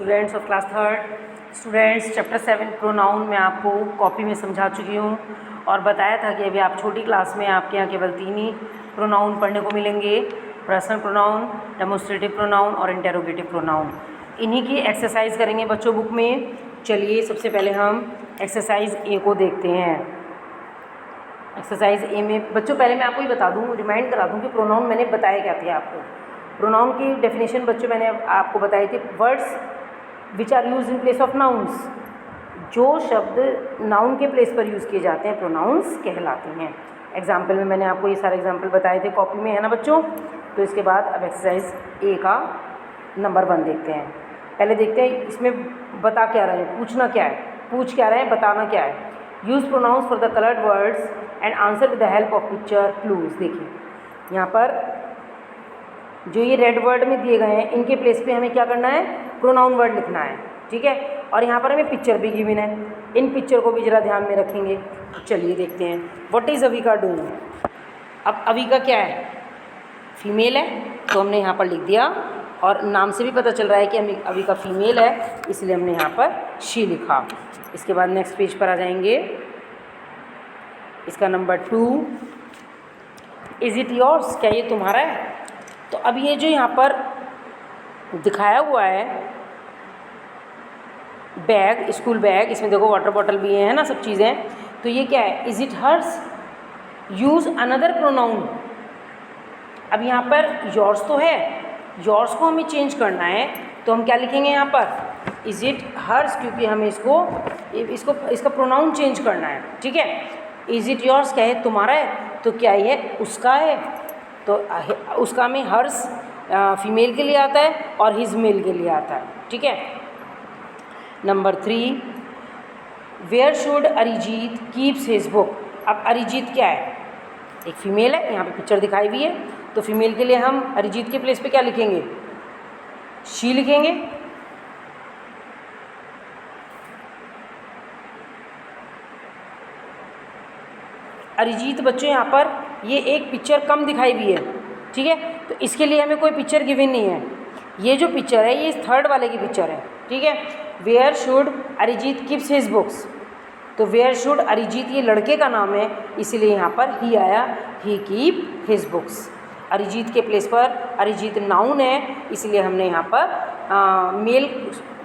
Students of class third students chapter 7 pronoun में आपको copy में समझा चुकी हूँ और बताया था कि अभी आप छोटी क्लास में आपके यहाँ केवल 3 ही प्रोनाउन पढ़ने को मिलेंगे। पर्सनल प्रोनाउन, डेमोस्ट्रेटिव प्रोनाउन और इंटेरोगेटिव प्रोनाउन। इन्हीं की एक्सरसाइज करेंगे बच्चों बुक में। चलिए सबसे पहले हम एक्सरसाइज ए को देखते हैं। एक्सरसाइज ए में बच्चों पहले मैं आपको ये बता दूँ, रिमाइंड करा दूँ कि प्रोनाउन मैंने बताया क्या थे आपको। प्रोनाउन की डेफिनेशन बच्चों मैंने आपको बताई थी, words which are use in place of nouns. जो शब्द नाउन के प्लेस पर यूज़ किए जाते हैं प्रोनाउंस कहलाते हैं। एग्जाम्पल में मैंने आपको ये सारे एग्जाम्पल बताए थे, कॉपी में है ना बच्चों। तो इसके बाद अब एक्सरसाइज ए का नंबर 1 देखते हैं। पहले देखते हैं इसमें बता क्या रहे हैं, पूछना क्या है, पूछ क्या रहे हैं, बताना क्या है। Use pronouns for the coloured words and answer with the help of picture clues. देखिए यहाँ पर जो ये रेड वर्ड में दिए गए हैं इनके प्लेस पे हमें क्या करना है, प्रोनाउन वर्ड लिखना है, ठीक है। और यहाँ पर हमें पिक्चर भी गिवन है, इन पिक्चर को भी ज़रा ध्यान में रखेंगे। चलिए देखते हैं। What is Avika doing. अब अविका क्या है, फीमेल है, तो हमने यहाँ पर लिख दिया और नाम से भी पता चल रहा है कि अविका फीमेल है, इसलिए हमने यहाँ पर शी लिखा। इसके बाद नेक्स्ट पेज पर आ जाएंगे। इसका नंबर 2, इज़ इट योर्स, क्या ये तुम्हारा है। तो अब ये जो यहाँ पर दिखाया हुआ है बैग, स्कूल बैग, इसमें देखो वाटर बॉटल भी है ना, सब चीज़ें। तो ये क्या है, is it hers. Use another pronoun. अब यहाँ पर योर्स तो है, योर्स को हमें चेंज करना है, तो हम क्या लिखेंगे यहाँ पर, इज़ इट हर्स, क्योंकि हमें इसका प्रोनाउन चेंज करना है, ठीक है। इज़ इट योर्स क्या है, तुम्हारा है, तो क्या ये उसका है, तो उसका में हर्स फीमेल के लिए आता है और हिज मेल के लिए आता है, ठीक है। Number 3, where should Arijit keeps his book. अब अरिजीत क्या है, एक फीमेल है, यहाँ पे पिक्चर दिखाई हुई है, तो फीमेल के लिए हम अरिजीत के प्लेस पे क्या लिखेंगे, शी लिखेंगे। अरिजीत बच्चों यहाँ पर ये एक पिक्चर कम दिखाई हुई है, ठीक है, तो इसके लिए हमें कोई पिक्चर गिवन नहीं है। ये जो पिक्चर है ये थर्ड वाले की पिक्चर है, ठीक है। Where should Arijit keeps his books, तो वेयर शुड अरिजीत ये लड़के का नाम है, इसीलिए यहाँ पर ही आया, ही कीप हिज बुक्स। अरिजीत के प्लेस पर अरिजीत नाउन है, इसलिए हमने यहाँ पर मेल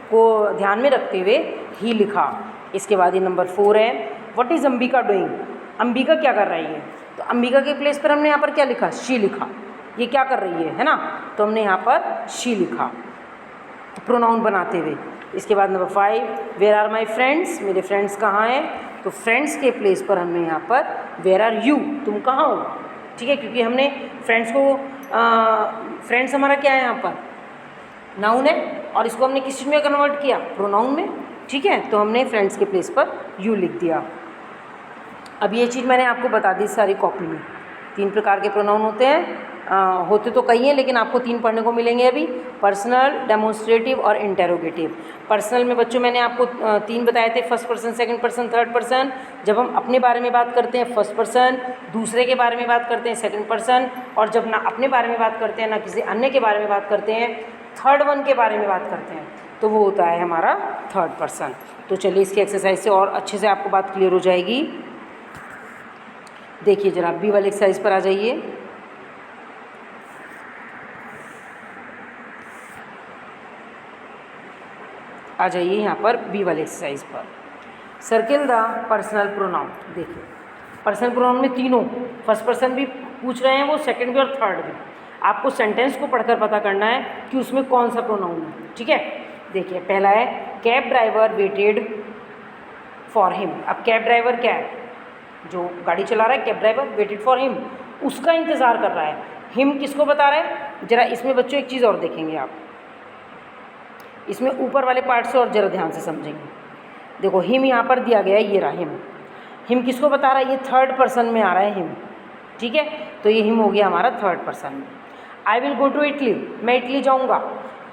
को ध्यान में रखते हुए ही लिखा। इसके बाद ये नंबर 4 है, what is Ambika doing. Ambika क्या कर रही है, तो अंबिका के प्लेस पर हमने यहाँ पर क्या लिखा, शी लिखा। ये क्या कर रही है ना, तो हमने यहाँ पर शी लिखा प्रोनाउन बनाते हुए। इसके बाद number 5, where are my friends, मेरे फ्रेंड्स कहाँ हैं, तो फ्रेंड्स के प्लेस पर हमने यहाँ पर वेयर आर यू, तुम कहाँ हो, ठीक है, क्योंकि हमने फ्रेंड्स को फ्रेंड्स हमारा क्या है यहाँ पर नाउन है, और इसको हमने किस चीज़ में कन्वर्ट किया, प्रोनाउन में, ठीक है। तो हमने फ्रेंड्स के प्लेस पर यू लिख दिया। अब ये चीज़ मैंने आपको बता दी सारी कॉपी में। 3 प्रकार के प्रोनाउन होते हैं, होते तो कई हैं लेकिन आपको 3 पढ़ने को मिलेंगे अभी, पर्सनल, डेमोन्स्ट्रेटिव और इंटेरोगेटिव। पर्सनल में बच्चों मैंने आपको 3 बताए थे, first person, second person, third person. जब हम अपने बारे में बात करते हैं फर्स्ट पर्सन, दूसरे के बारे में बात करते हैं सेकंड पर्सन, और जब ना अपने बारे में बात करते हैं ना किसी अन्य के बारे में बात करते हैं, थर्ड वन के बारे में बात करते हैं, तो वो होता है हमारा थर्ड पर्सन। तो चलिए इसकी एक्सरसाइज से और अच्छे से आपको बात क्लियर हो जाएगी। देखिए जरा बी वाली एक्सरसाइज पर आ जाइए। आ जाइए यहाँ पर बी वाली एक्सरसाइज पर। Circle the personal pronoun. देखिए पर्सनल प्रोनाउन में तीनों, फर्स्ट पर्सन भी पूछ रहे हैं वो, सेकंड भी और थर्ड भी। आपको सेंटेंस को पढ़कर पता करना है कि उसमें कौन सा प्रोनाउन है, ठीक है। देखिए पहला है, cab driver waited for him. अब कैब ड्राइवर क्या है, जो गाड़ी चला रहा है, cab driver waited for him, उसका इंतज़ार कर रहा है। हिम किसको बता रहा है, जरा इसमें बच्चों एक चीज़ और देखेंगे आप, इसमें ऊपर वाले पार्ट से और ज़रा ध्यान से समझेंगे। देखो हिम यहाँ पर दिया गया है, ये रहा हिम। हिम किसको बता रहा है, ये थर्ड पर्सन में आ रहा है हिम, ठीक है। तो ये हिम हो गया हमारा थर्ड पर्सन में। I will go to Italy, मैं इटली जाऊँगा,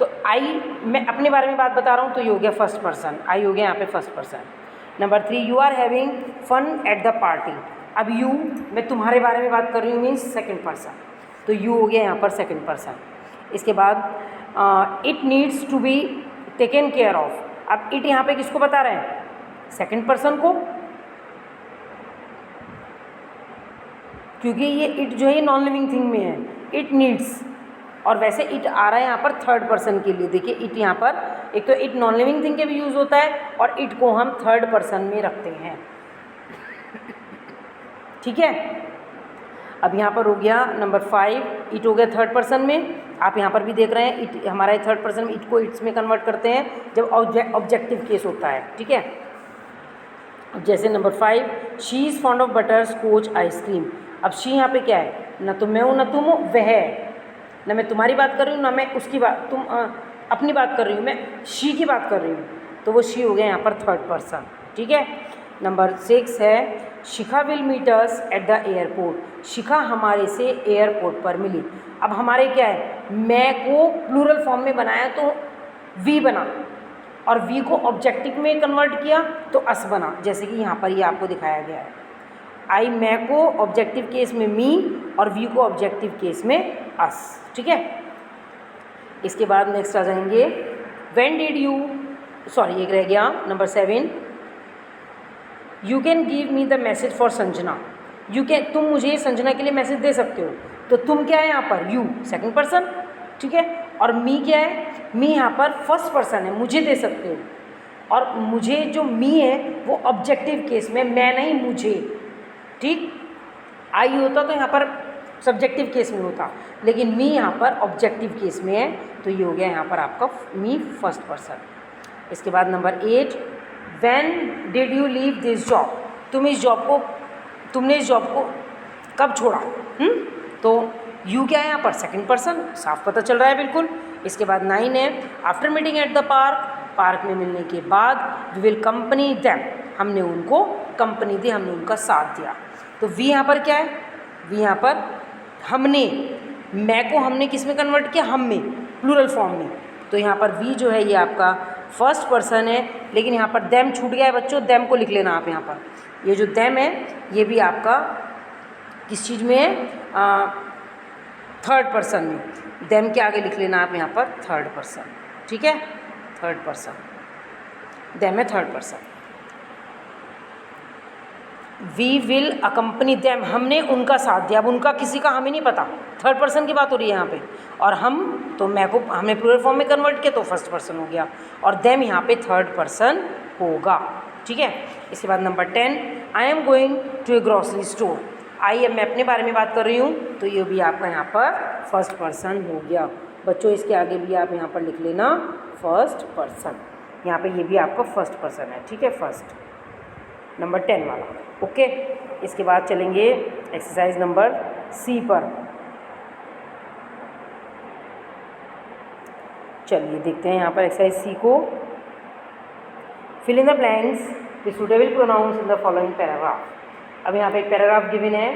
तो आई मैं अपने बारे में बात बता रहा हूँ, तो ये हो गया फर्स्ट पर्सन, आई हो गया यहाँ पे first person. Number 3, you are having fun at the party. अब यू मैं तुम्हारे बारे में बात कर रही हूँ, मीन्स सेकेंड पर्सन, तो यू हो गया यहाँ पर सेकेंड पर्सन। इसके बाद it needs to be taken care of. अब इट यहाँ पे किसको बता रहे हैं? सेकंड पर्सन को, क्योंकि ये इट जो है ये नॉन लिविंग थिंग में है, इट नीड्स। और वैसे इट आ रहा है यहाँ पर थर्ड पर्सन के लिए। देखिए इट यहाँ पर, एक तो इट नॉन लिविंग थिंग के भी यूज़ होता है और इट को हम थर्ड पर्सन में रखते हैं, ठीक है। अब यहाँ पर हो गया नंबर 5, इट हो गया थर्ड पर्सन में। आप यहाँ पर भी देख रहे हैं इट हमारा थर्ड पर्सन में, इट को इट्स में कन्वर्ट करते हैं जब ऑब्जेक्टिव केस होता है, ठीक है। अब जैसे number 5, she is fond of butterscotch ice cream. अब शी यहाँ पे क्या है? ना तो मैं हूँ ना तुम हो, वह है। ना मैं तुम्हारी बात कर रही हूँ ना मैं उसकी बात, तुम अपनी बात कर रही हूँ, मैं शी की बात कर रही हूँ, तो वो शी हो गया यहाँ पर थर्ड पर्सन, ठीक है। नंबर 6 है Shikha will meet us at the airport. Shikha हमारे से एयरपोर्ट पर मिली। अब हमारे क्या है? मैं को प्लूरल फॉर्म में बनाया तो वी बना, और वी को ऑब्जेक्टिव में कन्वर्ट किया तो अस बना, जैसे कि यहाँ पर ये आपको दिखाया गया है। आई मैं को ऑब्जेक्टिव केस में मी और वी को ऑब्जेक्टिव केस में अस, ठीक है। इसके बाद नेक्स्ट आ जाएंगे व्हेन डिड यू, सॉरी एक रह गया number 7, you can give me the message for Sanjana. You can, तुम मुझे संजना के लिए मैसेज दे सकते हो। तो तुम क्या है यहाँ पर? यू सेकंड पर्सन, ठीक है। और मी क्या है? मी यहाँ पर फर्स्ट पर्सन है, मुझे दे सकते हो। और मुझे जो मी है वो ऑब्जेक्टिव केस में, मैं नहीं मुझे, ठीक। आई होता तो यहाँ पर सब्जेक्टिव केस में होता, लेकिन मी यहाँ पर ऑब्जेक्टिव केस में है, तो ये हो गया यहाँ पर आपका मी फर्स्ट पर्सन। इसके बाद number 8, when did you leave this job. तुमने इस जॉब को कब छोड़ा? तो यू क्या है यहाँ पर? सेकंड पर्सन, साफ पता चल रहा है बिल्कुल। इसके बाद 9 है after meeting at the park में मिलने के बाद वी विल कंपनी देम, हमने उनको कंपनी दी, हमने उनका साथ दिया। तो वी यहाँ पर क्या है? वी यहाँ पर हमने, मैं को हमने किस में कन्वर्ट किया? हम में, प्लूरल फॉर्म में। तो यहाँ पर वी जो है ये आपका फर्स्ट पर्सन है, लेकिन यहाँ पर देम छूट गया है बच्चों, देम को लिख लेना आप यहाँ पर। ये जो देम है ये भी आपका किस चीज़ में है? थर्ड पर्सन में। देम के आगे लिख लेना आप यहाँ पर थर्ड पर्सन, ठीक है। थर्ड पर्सन, देम है third person. We will accompany them, हमने उनका साथ दिया। अब उनका किसी का हमें नहीं पता, थर्ड पर्सन की बात हो रही है यहाँ पे। और हम तो मैं को हमने प्लूरल फॉर्म में कन्वर्ट किया तो फर्स्ट पर्सन हो गया, और देम यहाँ पे थर्ड पर्सन होगा, ठीक है। इसके बाद number 10, I am going to a grocery store. I, मैं अपने बारे में बात कर रही हूँ, तो ये भी आपका यहाँ पर फर्स्ट पर्सन हो गया बच्चों। इसके आगे भी आप यहाँ पर लिख लेना फर्स्ट पर्सन, यहाँ पे ये भी आपका फर्स्ट पर्सन है, ठीक है। फर्स्ट नंबर 10 वाला, ओके। इसके बाद चलेंगे एक्सरसाइज नंबर सी पर। चलिए देखते हैं यहाँ पर एक्सरसाइज सी को। Fill in the blanks with suitable pronouns in the following paragraph. अब यहाँ पे एक पैराग्राफ गिवन है,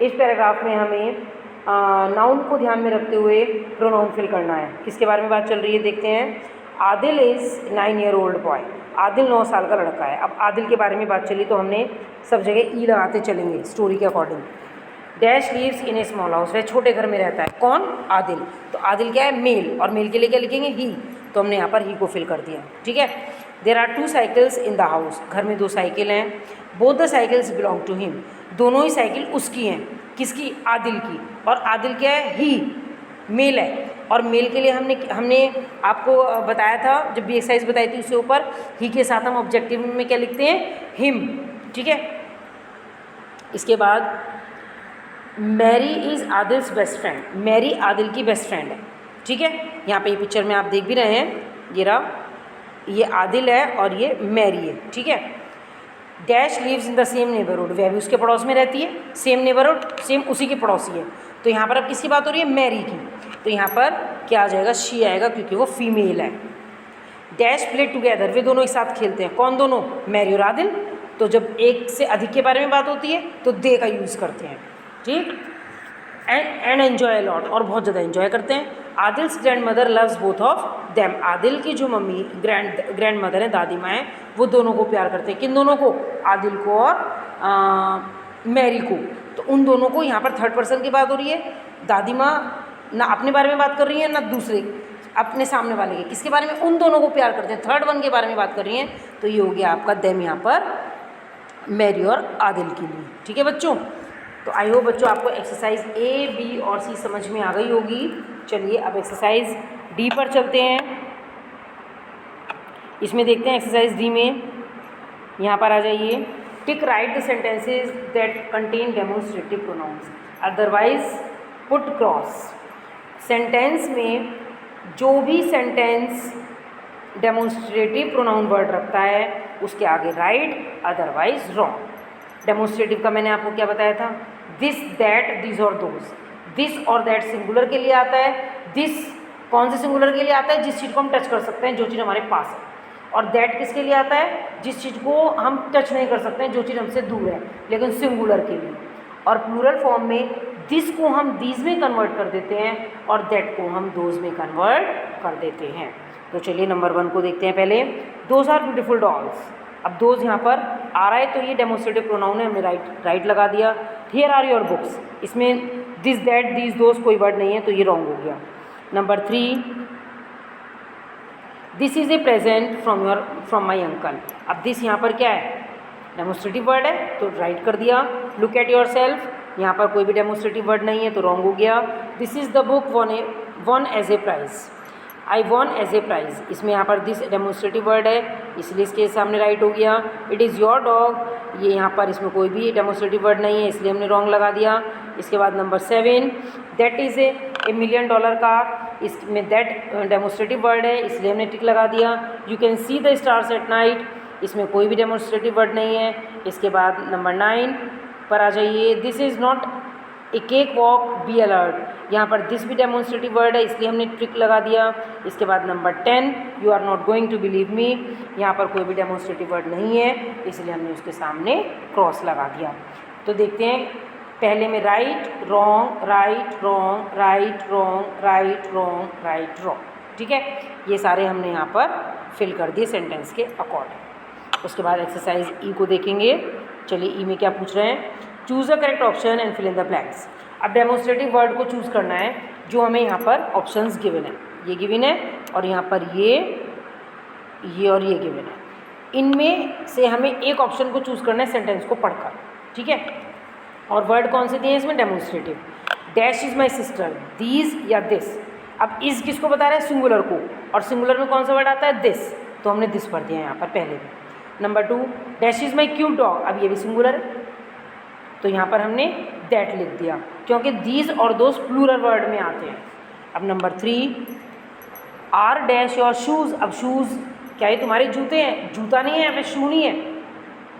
इस पैराग्राफ में हमें नाउन को ध्यान में रखते हुए प्रोनाउन फिल करना है। किसके बारे में बात चल रही है देखते हैं। Adil is 9 year old boy. Adil 9 साल का लड़का है। अब आदिल के बारे में बात चली तो हमने सब जगह ई लगाते चलेंगे स्टोरी के अकॉर्डिंग। डैश लीव्स इन ए स्मॉल हाउस, वह छोटे घर में रहता है। कौन? आदिल। तो आदिल क्या है? मेल, और मेल के लिए क्या लिखेंगे? ही। तो हमने यहाँ पर ही को फिल कर दिया, ठीक है। There are 2 cycles in the house, घर में 2 साइकिल हैं। Both the cycles belong to him, दोनों ही साइकिल उसकी हैं। किसकी? आदिल की। और आदिल क्या है? ही, मेल है। और मेल के लिए हमने आपको बताया था जब भी एक्सरसाइज बताई थी उसके ऊपर, ही के साथ हम ऑब्जेक्टिव में क्या लिखते हैं? हिम, ठीक है। इसके बाद Mary is Adil's best friend, Mary Adil की बेस्ट फ्रेंड है, ठीक है। यहाँ पे ये पिक्चर में आप देख भी रहे हैं, ये रहा, ये आदिल है और ये मैरी है, ठीक है। Dash leaves in the same neighbourhood, वह भी उसके पड़ोस में रहती है। सेम नेबरहुड, सेम उसी की पड़ोसी है। तो यहाँ पर अब किसकी बात हो रही है? मैरी की। तो यहाँ पर क्या आ जाएगा? शी आएगा, क्योंकि वो फीमेल है। डैश प्ले टुगेदर, वे दोनों एक साथ खेलते हैं। कौन दोनों? मैरी और आदिल। तो जब एक से अधिक के बारे में बात होती है तो दे का यूज़ करते हैं, ठीक। एंड एन्जॉय लॉट, और बहुत ज़्यादा एंजॉय करते हैं। Adil's grand mother loves both of them, Adil की जो मम्मी ग्रैंड मदर है, दादी माँ है, वो दोनों को प्यार करते हैं। किन दोनों को? आदिल को और मैरी को। तो उन दोनों को, यहाँ पर थर्ड पर्सन की बात हो रही है। दादी माँ ना अपने बारे में बात कर रही है ना दूसरे, अपने सामने वाले के, किसके बारे में, उन दोनों को प्यार करते हैं, थर्ड वन के बारे में बात कर रही हैं, तो ये हो गया आपका देम यहाँ पर मैरी और आदिल के लिए। ठीक है बच्चों, तो आई होप बच्चों आपको एक्सरसाइज ए, बी और सी समझ में आ गई होगी। चलिए अब एक्सरसाइज डी पर चलते हैं। इसमें देखते हैं एक्सरसाइज डी में, यहाँ पर आ जाइए। Tick right the sentences that contain demonstrative pronouns, otherwise put cross. Sentence में जो भी सेंटेंस डेमोन्स्ट्रेटिव प्रोनाउन वर्ड रखता है उसके आगे राइट, अदरवाइज रॉन्ग। डेमोन्स्ट्रेटिव का मैंने आपको क्या बताया था, दिस, दैट, दिस और दोज। दिस और दैट सिंगुलर के लिए आता है, दिस कौन से सिंगुलर के लिए आता है, जिस चीज़ को हम टच कर सकते हैं, जो चीज़ हमारे पास है। और दैट किसके लिए आता है, जिस चीज़ को हम टच नहीं कर सकते हैं, जो चीज़ हमसे दूर है, लेकिन सिंगुलर के लिए। और प्लूरल फॉर्म में दिस को हम दीज में कन्वर्ट कर देते हैं और दैट को हम दोज में कन्वर्ट कर देते हैं। तो चलिए नंबर 1 को देखते हैं पहले। Those are beautiful dolls. अब दोज यहाँ पर आ रहा है तो ये डेमोन्स्ट्रेटिव प्रोनाउन है, हमने राइट लगा दिया। हियर आर योर बुक्स, इसमें दिस, दैट, दीज, दोज कोई वर्ड नहीं है तो ये रॉन्ग हो गया। Number 3, this is a present from my uncle. अब दिस यहाँ पर क्या है, डेमोन्स्ट्रेटिव वर्ड है तो राइट कर दिया। लुक एट योर सेल्फ, यहाँ पर कोई भी डेमोन्स्ट्रेटिव वर्ड नहीं है तो रॉन्ग हो गया। This is the book won as a prize, I won as a prize, इसमें यहाँ पर दिस डेमोन्स्ट्रेटिव वर्ड है इसलिए इसके सामने राइट हो गया। इट इज़ योर डॉग, ये यहाँ पर इसमें कोई भी डेमोन्स्ट्रेटिव वर्ड नहीं है इसलिए हमने रॉन्ग लगा दिया। इसके बाद number 7, that is a $1 million car, इसमें दैट डेमोन्स्ट्रेटिव वर्ड है इसलिए हमने टिक लगा दिया। You can see the stars at night, इसमें कोई भी डेमोन्स्ट्रेटिव वर्ड नहीं है। इसके बाद नंबर 9 पर आ जाइए। This is not a cake walk, be alert, यहाँ पर दिस भी डेमोन्स्ट्रेटिव वर्ड है इसलिए हमने ट्रिक लगा दिया। इसके बाद number 10, you are not going to believe me, यहाँ पर कोई भी डेमोन्स्ट्रेटिव वर्ड नहीं है इसलिए हमने उसके सामने क्रॉस लगा दिया। तो देखते हैं पहले में right, wrong, right, wrong, right, wrong, right, wrong, right, wrong. ठीक है, ये सारे हमने यहाँ पर फिल कर दिए सेंटेंस के अकॉर्डिंग। उसके बाद एक्सरसाइज ई को देखेंगे। चलिए ई में क्या पूछ रहे हैं, choose the correct option and fill in the blanks. अब डेमोन्स्ट्रेटिव वर्ड को चूज़ करना है जो हमें यहाँ पर ऑप्शंस गिवन है, ये गिवन है और यहाँ पर ये और ये गिवन है। इनमें से हमें एक ऑप्शन को चूज़ करना है सेंटेंस को पढ़कर। ठीक है, और वर्ड कौन से दिए हैं इसमें, demonstrative. Dash is my sister, these या दिस। अब इस किसको बता रहे हैं, सिंगुलर को, और सिंगुलर में कौन सा वर्ड आता है, दिस, तो हमने दिस पढ़ दिया यहाँ पर पहले भी। Number 2, dash is my cute dog, अब ये भी सिंगुलर है तो यहाँ पर हमने दैट लिख दिया क्योंकि दीज और दोस प्लूरल वर्ड में आते हैं। अब number 3, are dash your shoes. अब शूज़ क्या ये तुम्हारे जूते हैं, जूता नहीं है यहाँ पे, शू नहीं है,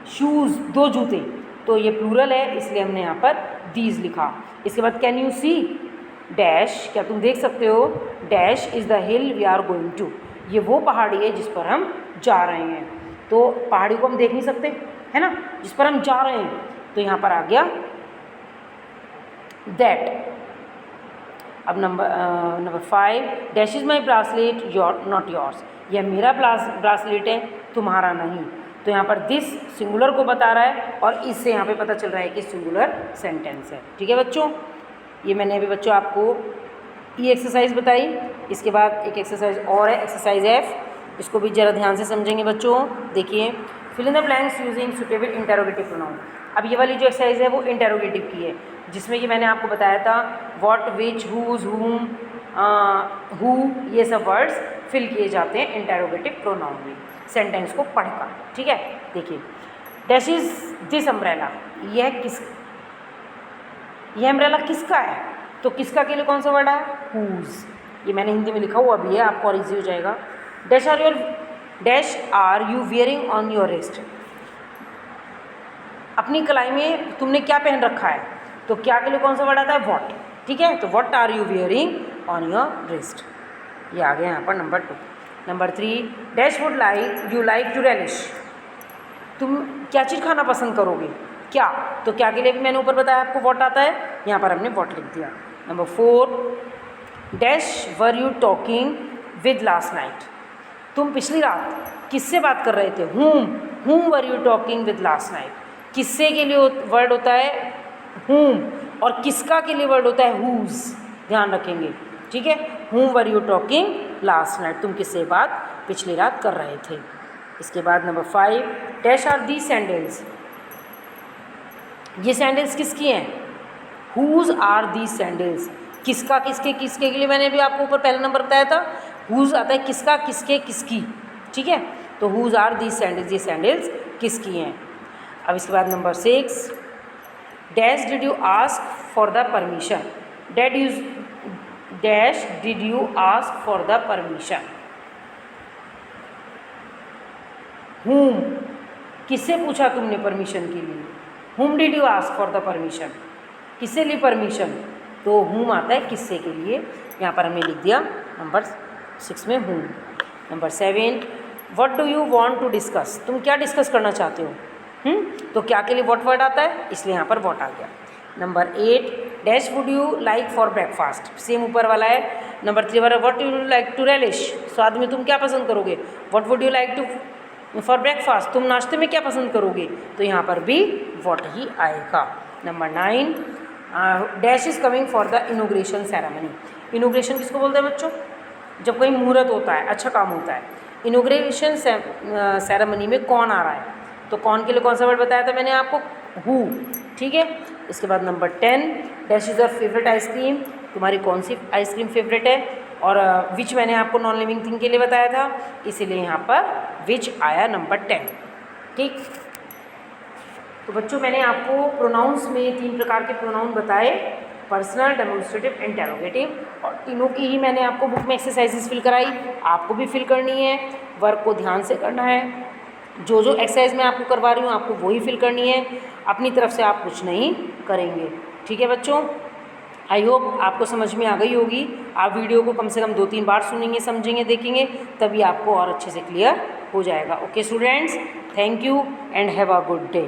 शूज़ 2 जूते, तो ये प्लूरल है इसलिए हमने यहाँ पर दीज लिखा। इसके बाद कैन यू सी डैश, क्या तुम देख सकते हो, dash is the hill we are going to, ये वो पहाड़ी है जिस पर हम जा रहे हैं। तो पहाड़ी को हम देख नहीं सकते है ना, जिस पर हम जा रहे हैं, तो यहाँ पर आ गया दैट। अब number 5, dash is my bracelet your not yours, यह मेरा ब्रासलेट है तुम्हारा नहीं, तो यहाँ पर दिस सिंगुलर को बता रहा है और इससे यहाँ पे पता चल रहा है कि सिंगुलर सेंटेंस है। ठीक है बच्चों, ये मैंने अभी बच्चों आपको ये एक्सरसाइज बताई। इसके बाद एक एक्सरसाइज और है, एक्सरसाइज F, इसको भी ज़रा ध्यान से समझेंगे बच्चों। देखिए, fill in the blanks using suitable interrogative pronoun. अब ये वाली जो एक्सरसाइज है वो इंटेरोगेटिव की है, जिसमें कि मैंने आपको बताया था व्हाट, विच, हुज, हुम, हु, ये सब वर्ड्स फिल किए जाते हैं इंटेरोगेटिव प्रोनाउन में सेंटेंस को पढ़कर। ठीक है, देखिए, डैश इज दिस अम्ब्रेला, यह अम्ब्रेला किसका है, तो किसका के लिए कौन सा वर्ड है, हुज, ये मैंने हिंदी में लिखा हुआ भी है, आपको और ईजी हो जाएगा। Dash are you wearing on your wrist, अपनी कलाई में तुमने क्या पहन रखा है, तो क्या के लिए कौन सा वर्ड आता है, व्हाट। ठीक है, तो what are you wearing on your wrist, ये आ गया यहाँ पर number 2। Number 3, dash would like you like to relish, तुम क्या चीज़ खाना पसंद करोगे, क्या, तो क्या के लिए भी मैंने ऊपर बताया आपको व्हाट आता है, यहाँ पर हमने व्हाट लिख दिया। Number 4, dash were you talking with last night, तुम पिछली रात किससे बात कर रहे थे, whom were you talking with last night, किससे के लिए वर्ड होता है whom और किसका के लिए वर्ड होता है whose, ध्यान रखेंगे। ठीक है, whom were you talking last night, तुम किससे बात पिछली रात कर रहे थे। इसके बाद number 5, dash are the sandals, ये सैंडल्स किसकी हैं, हुज आर दी सैंडल्स, किसका किसके किसके के लिए मैंने भी आपको ऊपर पहला नंबर बताया था, हुज आता है किसका किसके किसकी, ठीक है, तो हुज आर दी सैंडल्स, ये सैंडल्स किसकी हैं। अब इसके बाद number 6, dash did you ask for the permission, dash did you ask for the permission, whom, किससे पूछा तुमने परमिशन के लिए, whom did you ask for the permission, किससे ली परमिशन, तो whom आता है किससे के लिए, यहाँ पर हमने लिख दिया नंबर 6 में whom। Number 7, what do you want to discuss, तुम क्या डिस्कस करना चाहते हो, तो क्या के लिए what वर्ड आता है, इसलिए यहाँ पर what आ गया। Number 8, dash would you like for breakfast, same ऊपर वाला है। नंबर 3 वाला what you like to relish, स्वाद में तुम क्या पसंद करोगे, what would you like to for breakfast, तुम नाश्ते में क्या पसंद करोगे, तो यहाँ पर भी व्हाट ही आएगा। Number 9, dash is coming for the inauguration ceremony, inauguration किसको बोलते हैं बच्चों, जब कोई मुहूर्त होता है, अच्छा काम होता है। इनॉग्रेशन सेरेमनी में कौन आ रहा है, तो कौन के लिए कौन सा वर्ड बताया था मैंने आपको, हु, ठीक है। इसके बाद number 10, dash is your favourite ice cream, तुम्हारी कौन सी आइसक्रीम फेवरेट है, और विच मैंने आपको नॉन लिविंग थिंग के लिए बताया था, इसीलिए यहाँ पर विच आया नंबर 10, ठीक। तो बच्चों मैंने आपको प्रोनाउंस में 3 प्रकार के प्रोनाउन बताए, पर्सनल, डेमोन्स्ट्रेटिव, इंटेरोगेटिव, और तीनों की ही मैंने आपको बुक में एक्सरसाइजेस फिल कराई, आपको भी फिल करनी है, वर्क को ध्यान से करना है, जो जो एक्सरसाइज मैं आपको करवा रही हूँ आपको वही फिल करनी है, अपनी तरफ से आप कुछ नहीं करेंगे, ठीक है बच्चों। आई होप आपको समझ में आ गई होगी, आप वीडियो को कम से कम 2-3 बार सुनेंगे, समझेंगे, देखेंगे, तभी आपको और अच्छे से क्लियर हो जाएगा। Okay students, thank you and have a good day.